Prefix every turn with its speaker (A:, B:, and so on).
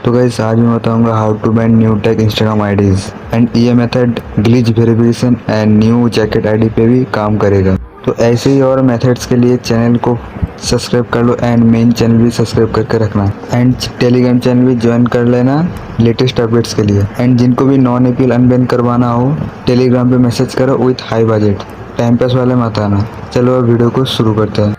A: तो गाइस आज मैं बताऊंगा how to ban new tag Instagram IDs and ये method glitch verification and new jacket ID पे भी काम करेगा। तो ऐसे ही और मेथड्स के लिए चैनल को सब्सक्राइब कर लो एंड मेन चैनल भी सब्सक्राइब करके रखना एंड टेलीग्राम चैनल भी ज्वाइन कर लेना लेटेस्ट अपडेट्स के लिए। एंड जिनको भी नॉन एपीएल अनबैन करवाना हो टेलीग्राम पे मैसेज करो with high budget, time pass वाले मत आना। चलो अब वीडियो को शुरू करते हैं।